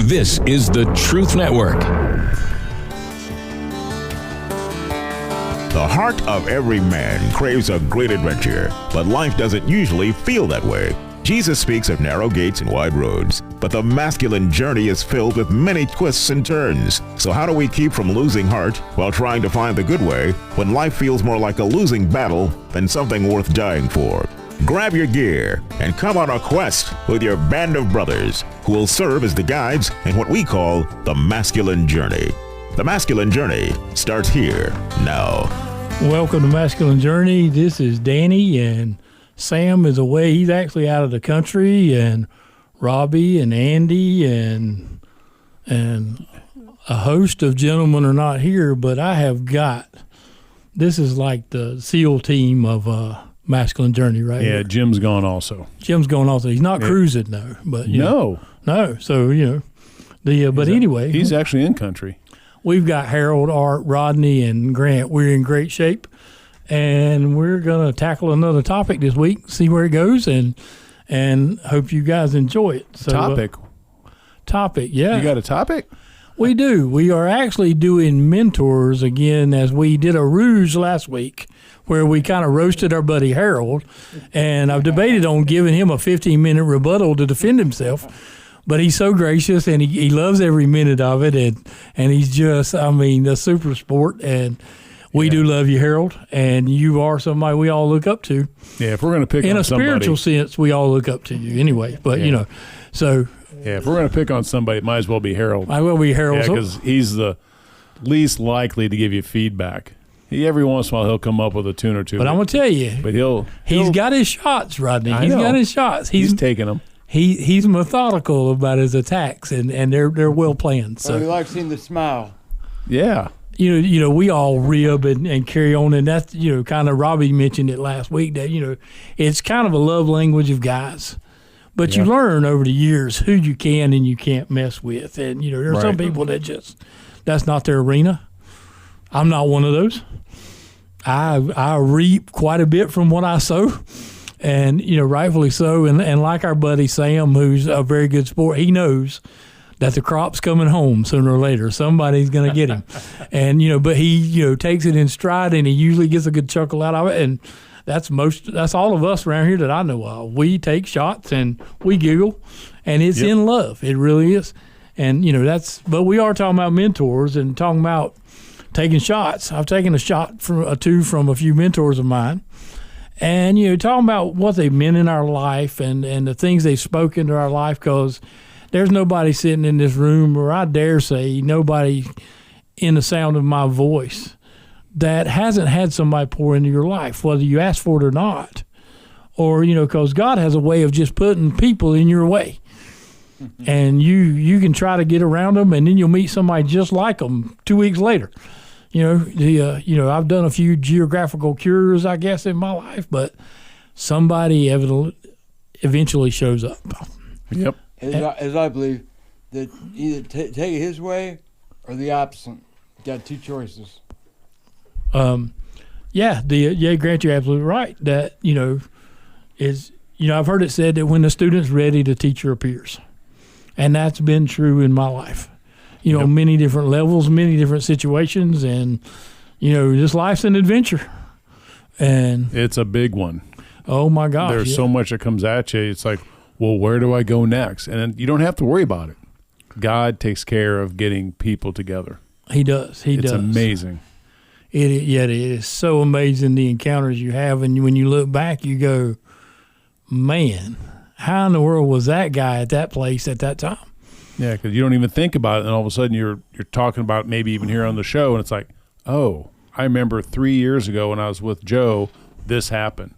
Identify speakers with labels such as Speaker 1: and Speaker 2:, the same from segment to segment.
Speaker 1: This is the Truth Network.
Speaker 2: The heart of every man craves a great adventure, but life doesn't usually feel that way. Jesus speaks of narrow gates and wide roads, but the masculine journey is filled with many twists and turns. So how do we keep from losing heart while trying to find the good way when life feels more like a losing battle than something worth dying for? Grab your gear and come on a quest with your band of brothers who will serve as the guides in what we call the masculine journey. The masculine journey starts here now.
Speaker 3: Welcome to Masculine Journey. This is Danny, and Sam is away. He's actually out of the country, and Robbie and Andy and a host of gentlemen are not here, but I have got, this is like the SEAL team of Masculine Journey right here.
Speaker 4: Yeah, Jim's gone also.
Speaker 3: Jim's going also. He's not cruising, though. But
Speaker 4: No.
Speaker 3: So, but anyway.
Speaker 4: He's actually in country.
Speaker 3: We've got Harold, Art, Rodney, and Grant. We're in great shape, and we're going to tackle another topic this week, see where it goes, and hope you guys enjoy it. So, topic, yeah.
Speaker 4: You got a topic?
Speaker 3: We do. We are actually doing mentors again, as we did a ruse last week where we kind of roasted our buddy Harold, and I've debated on giving him a 15-minute rebuttal to defend himself. But he's so gracious, and he loves every minute of it, and he's just, a super sport, and we do love you, Harold, and you are somebody we all look up to.
Speaker 4: Yeah, if we're going to pick
Speaker 3: in
Speaker 4: on somebody.
Speaker 3: In a spiritual sense, we all look up to you anyway, but, so.
Speaker 4: Yeah, if we're going to pick on somebody, it might as well be Harold.
Speaker 3: I will be Harold.
Speaker 4: Yeah, because he's the least likely to give you feedback. Every once in a while, he'll come up with a tune or two.
Speaker 3: But I'm going to tell you.
Speaker 4: But
Speaker 3: he's got his shots, Rodney.
Speaker 4: He's
Speaker 3: got his shots.
Speaker 4: He's taking them.
Speaker 3: He's methodical about his attacks, and they're well planned. So
Speaker 5: he likes him to smile.
Speaker 4: Yeah.
Speaker 3: We all rib and carry on, and that's, kind of Robbie mentioned it last week that, it's kind of a love language of guys. But you learn over the years who you can and you can't mess with. And, there are some people that that's not their arena. I'm not one of those. I reap quite a bit from what I sow. And, rightfully so. And like our buddy Sam, who's a very good sport, he knows that the crop's coming home sooner or later. Somebody's going to get him. And, but he, takes it in stride, and he usually gets a good chuckle out of it. And that's all of us around here that I know of. We take shots and we giggle, and it's in love. It really is. And, but we are talking about mentors and talking about taking shots. I've taken a shot from a few mentors of mine. And, talking about what they've meant in our life and the things they've spoken into our life, because there's nobody sitting in this room, or I dare say nobody in the sound of my voice, that hasn't had somebody pour into your life, whether you ask for it or not. Or, because God has a way of just putting people in your way. And you can try to get around them, and then you'll meet somebody just like them 2 weeks later. I've done a few geographical cures, I guess, in my life, but somebody eventually shows up.
Speaker 4: Yep.
Speaker 5: As I believe, that either take it his way or the opposite. You got two choices.
Speaker 3: Grant, you're absolutely right. That, I've heard it said that when the student's ready, the teacher appears. And that's been true in my life. Many different levels, many different situations, and, this life's an adventure. And
Speaker 4: it's a big one.
Speaker 3: Oh, my gosh.
Speaker 4: There's so much that comes at you. It's like, well, where do I go next? And you don't have to worry about it. God takes care of getting people together.
Speaker 3: He does.
Speaker 4: It's amazing.
Speaker 3: It is so amazing, the encounters you have, and when you look back, you go, man, how in the world was that guy at that place at that time?
Speaker 4: Yeah, because you don't even think about it, and all of a sudden you're talking about maybe even here on the show, and it's like, oh, I remember 3 years ago when I was with Joe, this happened.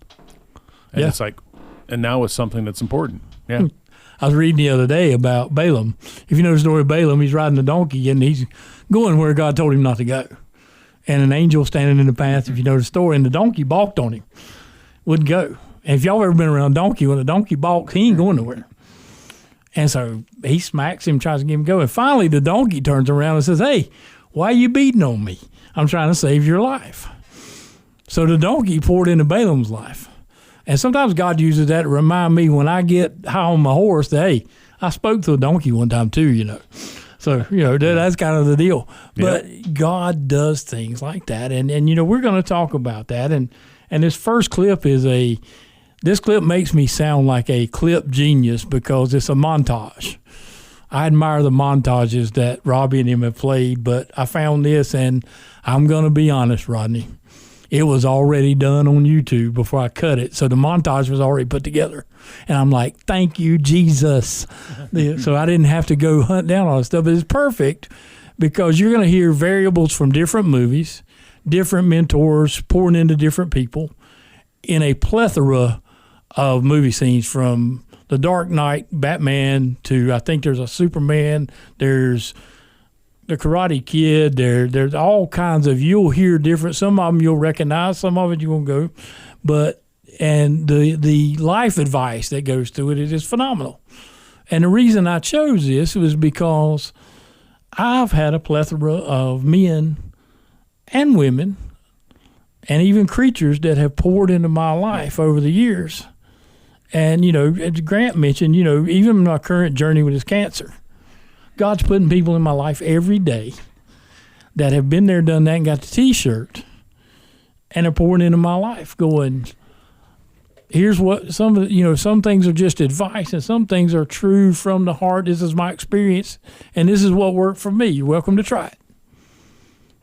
Speaker 4: And it's like, and now it's something that's important. Yeah.
Speaker 3: I was reading the other day about Balaam. If you know the story of Balaam, he's riding a donkey, and he's going where God told him not to go. And an angel standing in the path, if you know the story, and the donkey balked on him, wouldn't go. And if y'all ever been around a donkey, when a donkey balks, he ain't going nowhere. And so he smacks him, tries to get him going. Finally, the donkey turns around and says, hey, why are you beating on me? I'm trying to save your life. So the donkey poured into Balaam's life. And sometimes God uses that to remind me when I get high on my horse that, hey, I spoke to a donkey one time too, So, that's kind of the deal. But God does things like that. And we're going to talk about that. And this first clip this clip makes me sound like a clip genius because it's a montage. I admire the montages that Robbie and him have played, but I found this, and I'm going to be honest, Rodney. It was already done on YouTube before I cut it. So the montage was already put together. And I'm like, thank you, Jesus. So I didn't have to go hunt down all this stuff. But it's perfect because you're going to hear variables from different movies, different mentors pouring into different people in a plethora of movie scenes from The Dark Knight, Batman, to I think there's a Superman, there's the Karate Kid, there's all kinds of, you'll hear different, some of them you'll recognize, some of it you won't go, and the life advice that goes through it is phenomenal. And the reason I chose this was because I've had a plethora of men and women and even creatures that have poured into my life over the years. And, as Grant mentioned, even my current journey with his cancer, God's putting people in my life every day that have been there, done that, and got the T-shirt, and are pouring into my life going, here's what some things are just advice, and some things are true from the heart. This is my experience, and this is what worked for me. You're welcome to try it.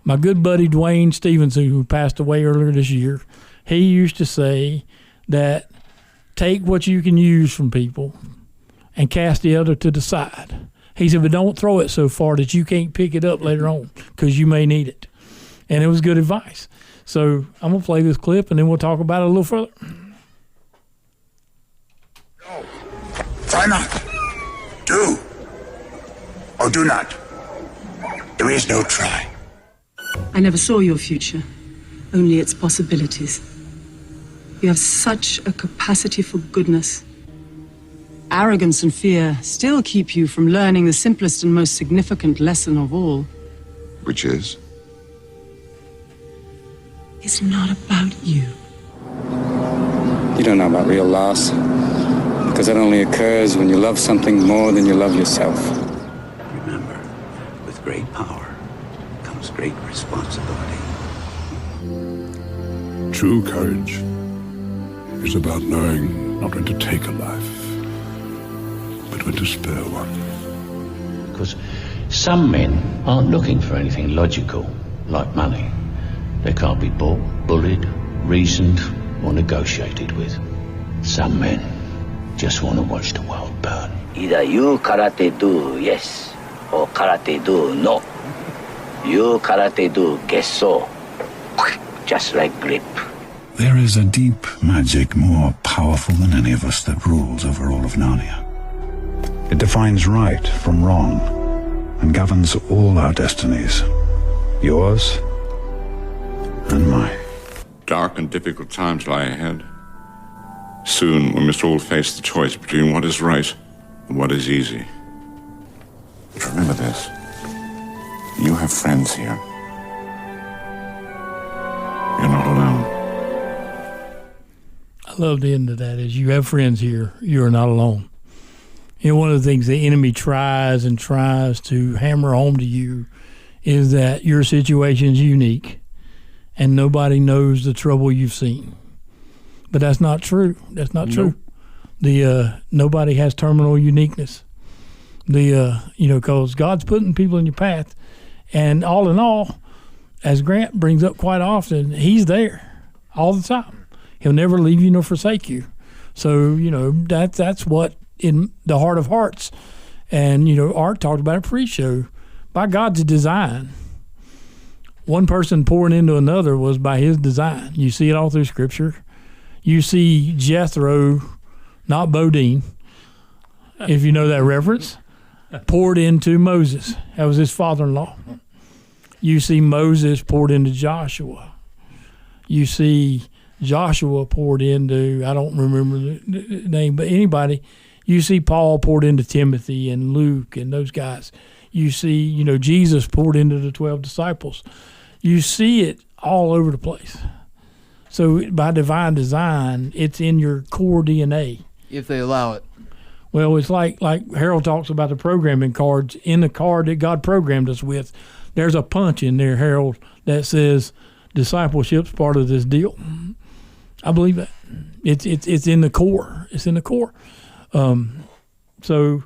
Speaker 3: My good buddy Dwayne Stevenson, who passed away earlier this year, he used to say that take what you can use from people and cast the other to the side. He said, but don't throw it so far that you can't pick it up later on because you may need it. And it was good advice. So I'm going to play this clip, and then we'll talk about it a little further.
Speaker 6: No. Try not. Do. Or do not. There is no try.
Speaker 7: I never saw your future, only its possibilities. You have such a capacity for goodness. Arrogance and fear still keep you from learning the simplest and most significant lesson of all.
Speaker 6: Which is?
Speaker 7: It's not about you.
Speaker 8: You don't know about real loss, because that only occurs when you love something more than you love yourself.
Speaker 9: Remember, with great power comes great responsibility.
Speaker 10: True courage is about knowing not when to take a life, but when to spare one.
Speaker 9: Because some men aren't looking for anything logical, like money. They can't be bought, bullied, reasoned, or negotiated with. Some men just want to watch the world burn. Either you karate do yes, or karate do no. You karate do gesso, just like grip.
Speaker 11: There is a deep magic more powerful than any of us that rules over all of Narnia. It defines right from wrong and governs all our destinies. Yours and mine.
Speaker 12: Dark and difficult times lie ahead. Soon we must all face the choice between what is right and what is easy. But remember this. You have friends here. You're not alone.
Speaker 3: I love the end of that is you have friends here. You're not alone. One of the things the enemy tries to hammer home to you is that your situation is unique and nobody knows the trouble you've seen. But that's not true. That's not true. Nobody has terminal uniqueness. Because God's putting people in your path. And all in all, as Grant brings up quite often, he's there all the time. He'll never leave you nor forsake you. So, that's what in the heart of hearts. And, Art talked about it pre-show. By God's design, one person pouring into another was by his design. You see it all through Scripture. You see Jethro, not Bodine, if you know that reference, poured into Moses. That was his father-in-law. You see Moses poured into Joshua. You see Joshua poured into, I don't remember the name, but anybody. You see Paul poured into Timothy and Luke and those guys. You see, Jesus poured into the 12 disciples. You see it all over the place. So by divine design, it's in your core DNA.
Speaker 5: If they allow it.
Speaker 3: Well, it's like Harold talks about the programming cards. In the card that God programmed us with, there's a punch in there, Harold, that says discipleship's part of this deal. I believe that. It's in the core. It's in the core. So,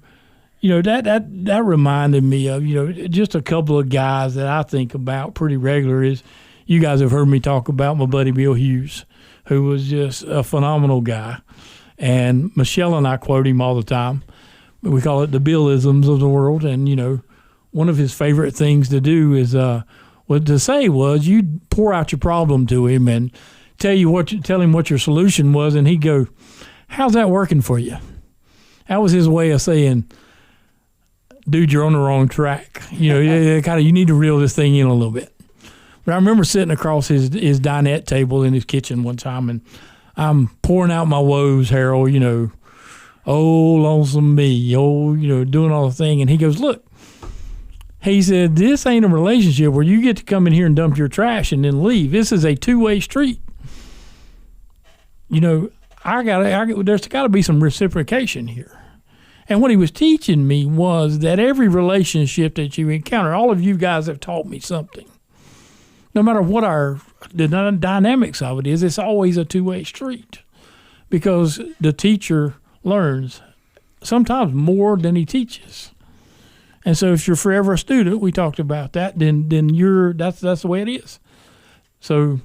Speaker 3: that reminded me of, just a couple of guys that I think about pretty regular. Is you guys have heard me talk about my buddy Bill Hughes, who was just a phenomenal guy. And Michelle and I quote him all the time. We call it the Billisms of the world. And, one of his favorite things to do is what to say was you'd pour out your problem to him and tell him what your solution was, and he'd go, "How's that working for you?" That was his way of saying, "Dude, you're on the wrong track. You need to reel this thing in a little bit." But I remember sitting across his dinette table in his kitchen one time, and I'm pouring out my woes, Harold, oh, lonesome me, doing all the thing. And he goes, "Look," he said, "this ain't a relationship where you get to come in here and dump your trash and then leave. This is a two-way street. There's got to be some reciprocation here." And what he was teaching me was that every relationship that you encounter, all of you guys have taught me something. No matter what the dynamics of it is, it's always a two-way street, because the teacher learns sometimes more than he teaches. And so if you're forever a student, we talked about that, then that's the way it is. So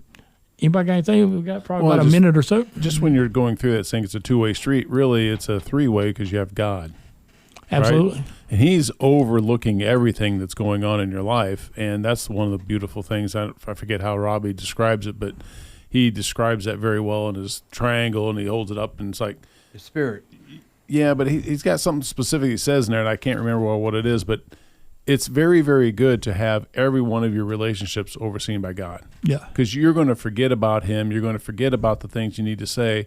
Speaker 3: anybody got anything? We've got probably about a minute or so.
Speaker 4: Just when you're going through that saying it's a two-way street, really it's a three-way because you have God.
Speaker 3: Absolutely.
Speaker 4: Right? And he's overlooking everything that's going on in your life. And that's one of the beautiful things. I forget how Robbie describes it, but he describes that very well in his triangle, and he holds it up, and it's like
Speaker 5: the Spirit.
Speaker 4: Yeah, but he's got something specific he says in there, and I can't remember what it is, but it's very, very good to have every one of your relationships overseen by God.
Speaker 3: Yeah.
Speaker 4: Because you're going to forget about him. You're going to forget about the things you need to say,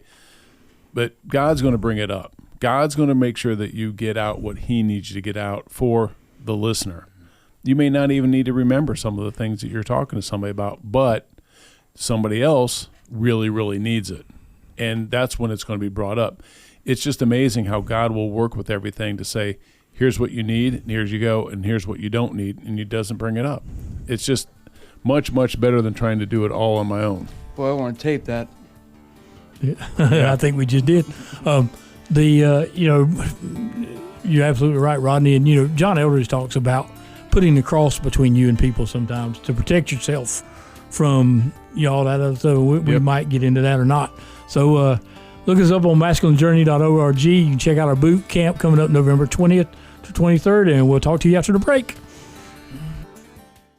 Speaker 4: but God's going to bring it up. God's going to make sure that you get out what he needs you to get out for the listener. You may not even need to remember some of the things that you're talking to somebody about, but somebody else really, really needs it. And that's when it's going to be brought up. It's just amazing how God will work with everything to say, here's what you need, and here's you go, and here's what you don't need, and he doesn't bring it up. It's just much, much better than trying to do it all on my own.
Speaker 5: Boy, I want to tape that.
Speaker 3: Yeah. I think we just did. You're absolutely right, Rodney. And, John Eldridge talks about putting the cross between you and people sometimes to protect yourself from, all that other stuff. We might get into that or not. So look us up on masculinejourney.org. You can check out our boot camp coming up November 20th to 23rd, and we'll talk to you after the break.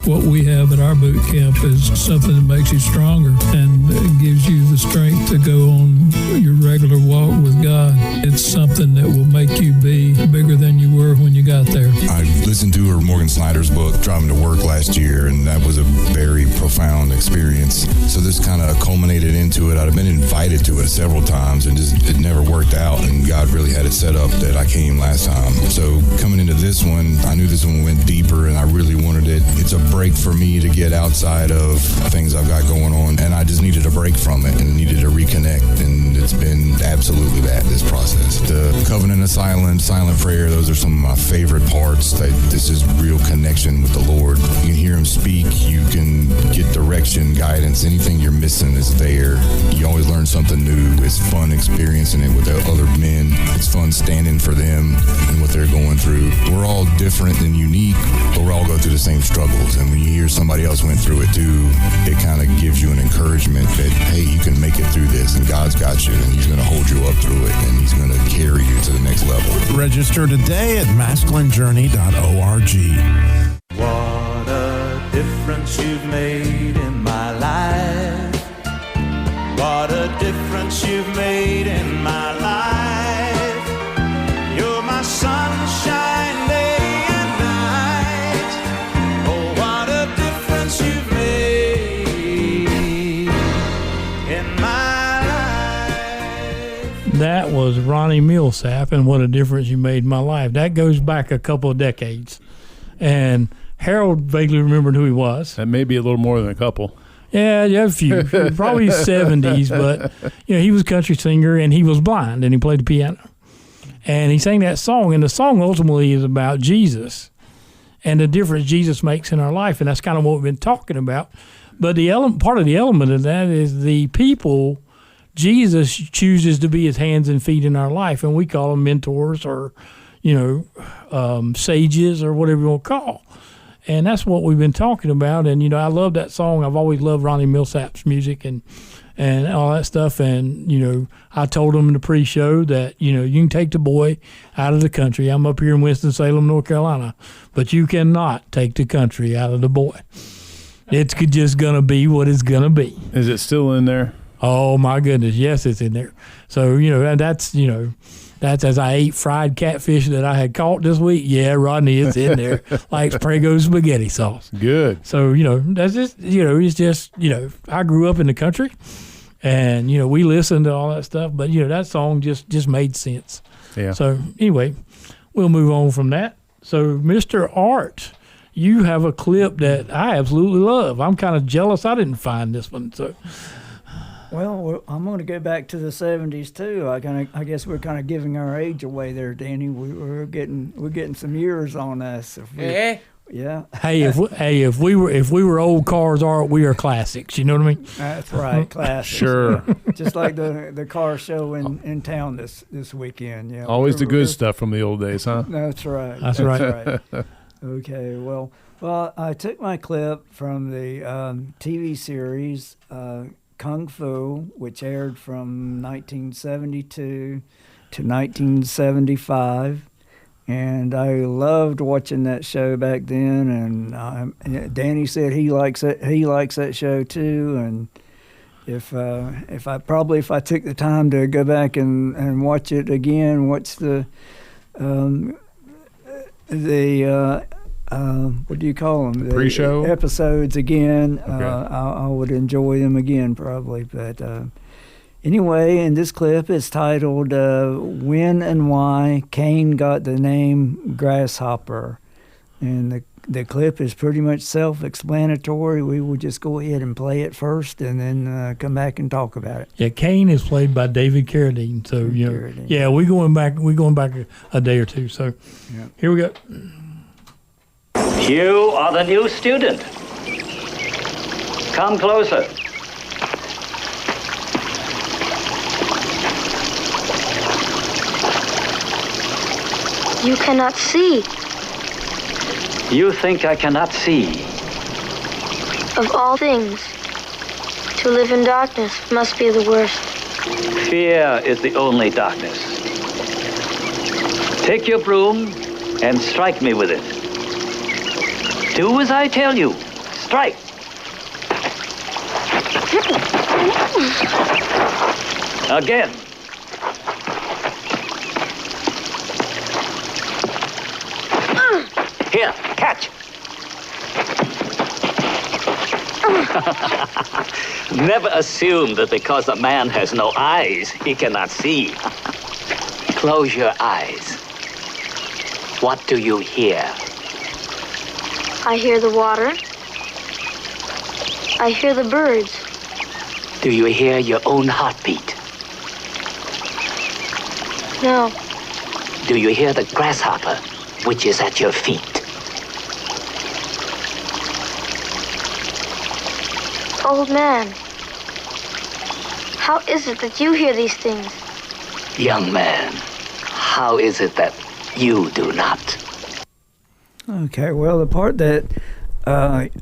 Speaker 13: What we have at our boot camp is something that makes you stronger and gives you the strength to go on your regular walk with God. It's something that will make you be bigger than you were when you got there.
Speaker 14: I listened to Morgan Snyder's book, Driving to Work, last year, and that was a very profound experience. So this kind of culminated into it. I'd been invited to it several times, and it never worked out, and God really had it set up that I came last time. So coming into this one, I knew this one went deeper, and I really wanted it. It's a break for me to get outside of things I've got going on, and I just needed a break from it and needed to reconnect, and it's been absolutely this process. The covenant of silent prayer, those are some of my favorite parts. This is real connection with the Lord. You can hear him speak, you can get direction, guidance, anything you're missing is there. You always learn something new. It's fun experiencing it with other men. It's fun standing for them and what they're going through. We're all different and unique, but we all go through the same struggles, and when you hear somebody else went through it too, it kind of gives you an encouragement that, hey, you can make it through this, and God's got you, and he's going to hold you up through it, and he's going to carry you to the next level.
Speaker 15: Register today at masculinejourney.org.
Speaker 16: What a difference you've made in my life. What a difference you've made in my life. You're my sunshine day and night. Oh, what a difference you've made in my life.
Speaker 3: That was Ronnie Millsap, and What a Difference You Made in My Life. That goes back a couple of decades. And Harold vaguely remembered who he was.
Speaker 4: That may be a little more than a couple.
Speaker 3: Yeah, a few. Probably 70s, but he was a country singer, and he was blind, and he played the piano. And he sang that song, and the song ultimately is about Jesus and the difference Jesus makes in our life, and that's kind of what we've been talking about. But part of the element of that is the people Jesus chooses to be his hands and feet in our life, and we call them mentors or, sages or whatever you want to call. And that's what we've been talking about. And, I love that song. I've always loved Ronnie Millsap's music and all that stuff. And, I told him in the pre-show that, you can take the boy out of the country. I'm up here in Winston-Salem, North Carolina, but you cannot take the country out of the boy. It's just going to be what it's going to be.
Speaker 4: Is it still in there?
Speaker 3: Oh, my goodness. Yes, it's in there. So, that's as I ate fried catfish that I had caught this week. Yeah, Rodney, it's in there like Prego spaghetti sauce.
Speaker 4: Good.
Speaker 3: So, that's just, it's just, I grew up in the country and, we listened to all that stuff. But, that song just made sense.
Speaker 4: Yeah.
Speaker 3: So, anyway, we'll move on from that. So, Mr. Art, you have a clip that I absolutely love. I'm kind of jealous I didn't find this one. So,
Speaker 17: well, I'm going to go back to the '70s too. I guess we're kind of giving our age away there, Danny. We're getting some years on us. Yeah.
Speaker 3: Hey, if we were old cars, we are classics. You know what I mean?
Speaker 17: That's right, classics.
Speaker 4: Sure.
Speaker 17: Yeah. Just like the car show in town this weekend. Yeah.
Speaker 4: Always the good stuff from the old days, huh?
Speaker 17: That's right.
Speaker 3: That's right.
Speaker 17: Okay. Well, I took my clip from the TV series Kung Fu, which aired from 1972 to 1975. And I loved watching that show back then. And Danny said he likes it. He likes that show too. And if I took the time to go back and watch it again, watch the what do you call them?
Speaker 4: Pre-show
Speaker 17: episodes again.
Speaker 4: Okay.
Speaker 17: I would enjoy them again probably. But anyway, in this clip, it's titled "When and Why Cain Got the Name Grasshopper," and the clip is pretty much self-explanatory. We will just go ahead and play it first, and then come back and talk about it.
Speaker 3: Yeah, Cain is played by David Carradine. So
Speaker 17: Carradine.
Speaker 3: Yeah, we're going back a day or two. So Here we go.
Speaker 18: You are the new student. Come closer.
Speaker 19: You cannot see.
Speaker 18: You think I cannot see?
Speaker 19: Of all things, to live in darkness must be the worst.
Speaker 18: Fear is the only darkness. Take your broom and strike me with it. Do as I tell you. Strike. Again. Here, catch. Never assume that because a man has no eyes, he cannot see. Close your eyes. What do you hear?
Speaker 19: I hear the water. I hear the birds.
Speaker 18: Do you hear your own heartbeat?
Speaker 19: No.
Speaker 18: Do you hear the grasshopper, which is at your feet?
Speaker 19: Old man, how is it that you hear these things?
Speaker 18: Young man, how is it that you do not?
Speaker 17: Okay, well, the part that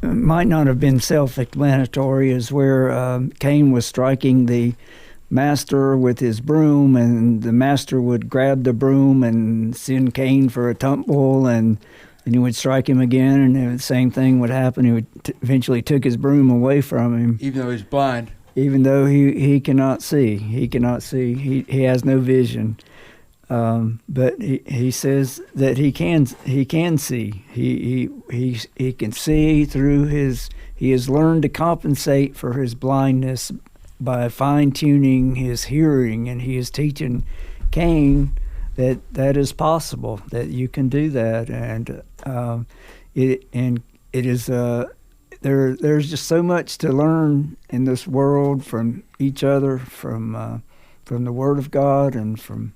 Speaker 17: might not have been self-explanatory is where Cain was striking the master with his broom, and the master would grab the broom and send Cain for a tumble, and then he would strike him again, and the same thing would happen. He would eventually took his broom away from him.
Speaker 5: Even though he's blind.
Speaker 17: Even though he cannot see. He cannot see. He has no vision. But he says that he can see. He can see through his. He has learned to compensate for his blindness by fine-tuning his hearing, and he is teaching Cain that is possible, that you can do that, and it is there's just so much to learn in this world from each other, from the Word of God, and from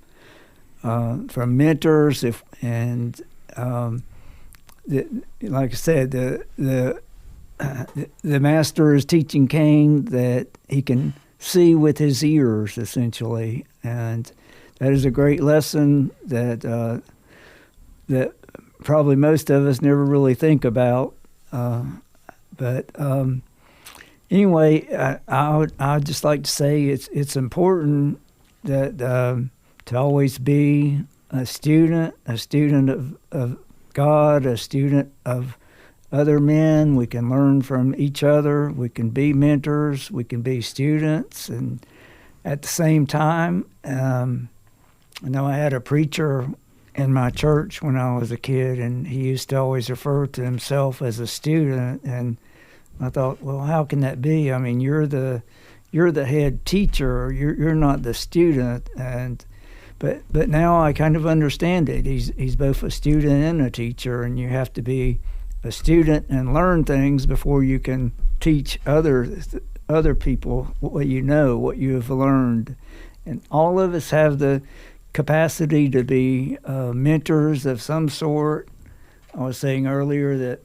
Speaker 17: from mentors. Like I said, the master is teaching Cain that he can see with his ears, essentially, and that is a great lesson that probably most of us never really think about. But anyway, I'd just like to say it's important that to always be a student of God, a student of other men. We can learn from each other. We can be mentors. We can be students. And at the same time, I know I had a preacher in my church when I was a kid, and he used to always refer to himself as a student. And I thought, well, how can that be? I mean, you're the head teacher. You're not the student. But now I kind of understand it. He's both a student and a teacher, and you have to be a student and learn things before you can teach other people what you know, what you have learned. And all of us have the capacity to be mentors of some sort. I was saying earlier that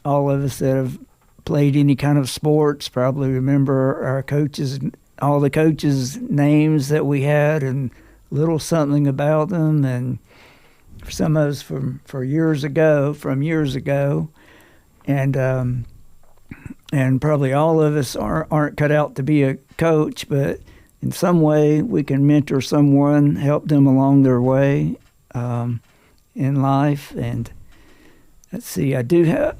Speaker 17: all of us that have played any kind of sports probably remember our coaches, all the coaches' names that we had, and little something about them, and for some of us from years ago, and probably all of us aren't cut out to be a coach, but in some way we can mentor someone, help them along their way in life. And let's see, I do have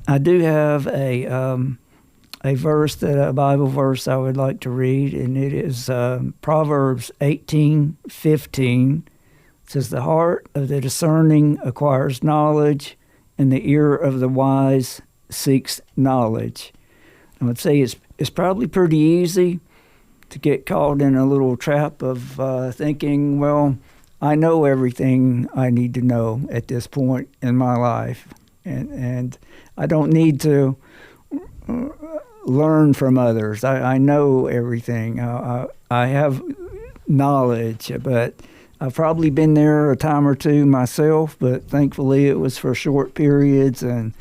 Speaker 17: a verse, a Bible verse I would like to read, and it is Proverbs 18:15. It says, "The heart of the discerning acquires knowledge, and the ear of the wise seeks knowledge." I would say it's probably pretty easy to get caught in a little trap of thinking, well, I know everything I need to know at this point in my life, and I don't need to learn from others. I know everything. I have knowledge, but I've probably been there a time or two myself, but thankfully it was for short periods, and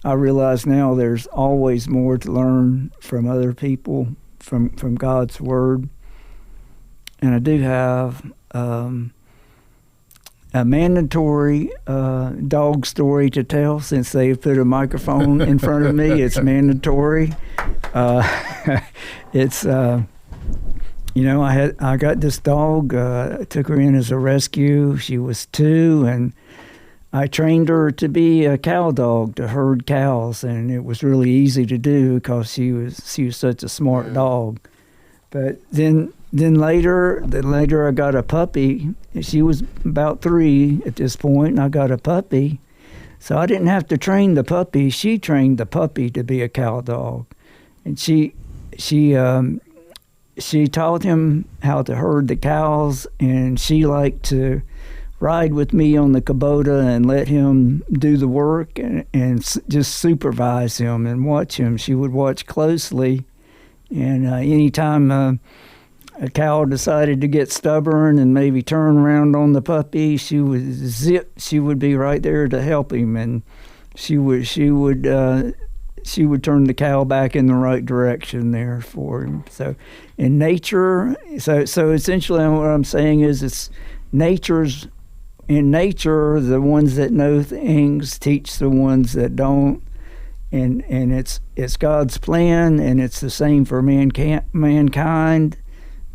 Speaker 17: I realize now there's always more to learn from other people, from God's Word. And I do have a mandatory dog story to tell. Since they've put a microphone in front of me, it's mandatory. It's I got this dog. I took her in as a rescue. She was 2, and I trained her to be a cow dog, to herd cows, and it was really easy to do because she was such a smart dog. But then later I got a puppy. She was about 3 at this point, and I got a puppy. So I didn't have to train the puppy. She trained the puppy to be a cow dog. And she taught him how to herd the cows, and she liked to ride with me on the Kubota and let him do the work and just supervise him and watch him. She would watch closely, and anytime a cow decided to get stubborn and maybe turn around on the puppy, she would be right there to help him, and she would turn the cow back in the right direction there for him. So in nature, so essentially what I'm saying is in nature, the ones that know things teach the ones that don't, and it's God's plan, and it's the same for mankind.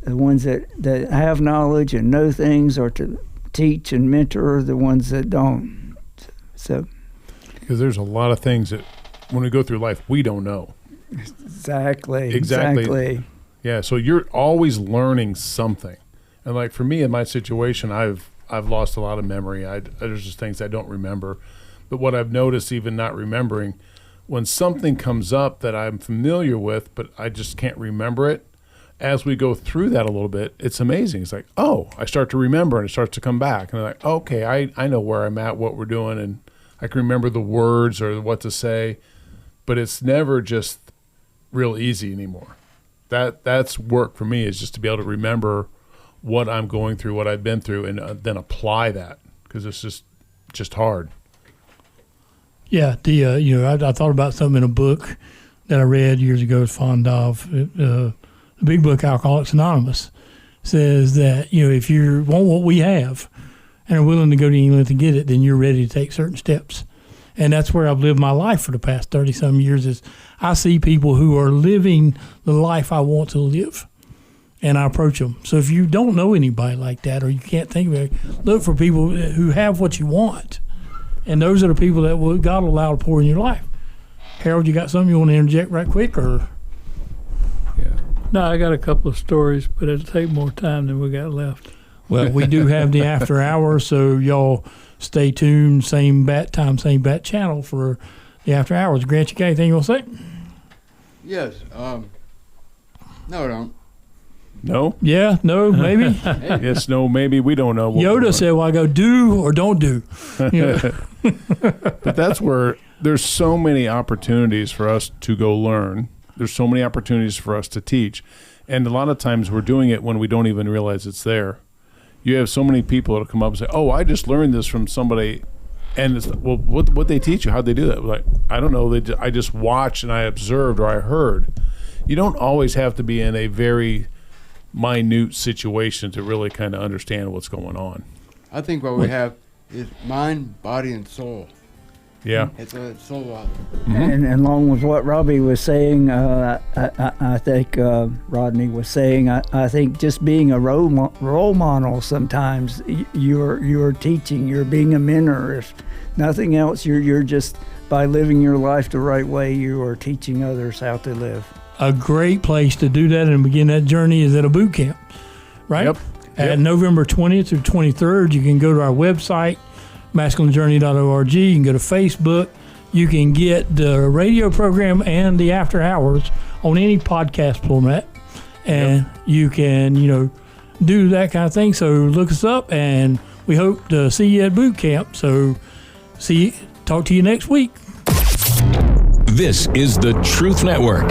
Speaker 17: The ones that have knowledge and know things are to teach and mentor the ones that don't. So,
Speaker 4: because there's a lot of things that when we go through life we don't know. Exactly. Yeah. So you're always learning something, and like for me in my situation, I've lost a lot of memory. There's just things I don't remember. But what I've noticed, even not remembering, when something comes up that I'm familiar with, but I just can't remember it, as we go through that a little bit, it's amazing. It's like, oh, I start to remember, and it starts to come back. And I'm like, okay, I know where I'm at, what we're doing, and I can remember the words or what to say. But it's never just real easy anymore. That's work for me, is just to be able to remember what I'm going through, what I've been through, and then apply that, because it's just hard.
Speaker 3: Yeah, I thought about something in a book that I read years ago, was fond of. The big book, Alcoholics Anonymous, says that, if you want what we have and are willing to go to England to get it, then you're ready to take certain steps. And that's where I've lived my life for the past 30-some years, is I see people who are living the life I want to live, and I approach them. So if you don't know anybody like that, or you can't think of it, look for people who have what you want. And those are the people that God will allow to pour in your life. Harold, you got something you want to interject right quick? Or?
Speaker 13: No, I got a couple of stories, but it'll take more time than we got left.
Speaker 3: Well, we do have the after hour, so y'all stay tuned, same bat time, same bat channel for the after hours. Grant, you got anything you want to say?
Speaker 5: Yes. No, I don't.
Speaker 4: No?
Speaker 3: Yeah, no, maybe?
Speaker 4: Yes, no, maybe. We don't know.
Speaker 3: Yoda said, well, I go do or don't do.
Speaker 4: But that's where there's so many opportunities for us to go learn. There's so many opportunities for us to teach. And a lot of times we're doing it when we don't even realize it's there. You have so many people that come up and say, oh, I just learned this from somebody. And it's, well, what they teach you? How'd they do that? Like, I don't know. I just watched and I observed or I heard. You don't always have to be in a very minute situation to really kind of understand what's going on.
Speaker 5: I think what we have is mind, body, and soul.
Speaker 4: Yeah.
Speaker 5: It's a soul out.
Speaker 17: Mm-hmm. And along with what Robbie was saying, I think Rodney was saying, I think just being a role model sometimes, you're teaching, you're being a mentor. If nothing else, you're just, by living your life the right way, you are teaching others how to live. A
Speaker 3: great place to do that and begin that journey is at a boot camp, right?
Speaker 4: Yep.
Speaker 3: At November 20th through 23rd, you can go to our website, masculinejourney.org. You can go to Facebook. You can get the radio program and the after hours on any podcast format. And you can, do that kind of thing. So look us up, and we hope to see you at boot camp. So talk to you next week.
Speaker 1: This is the Truth Network.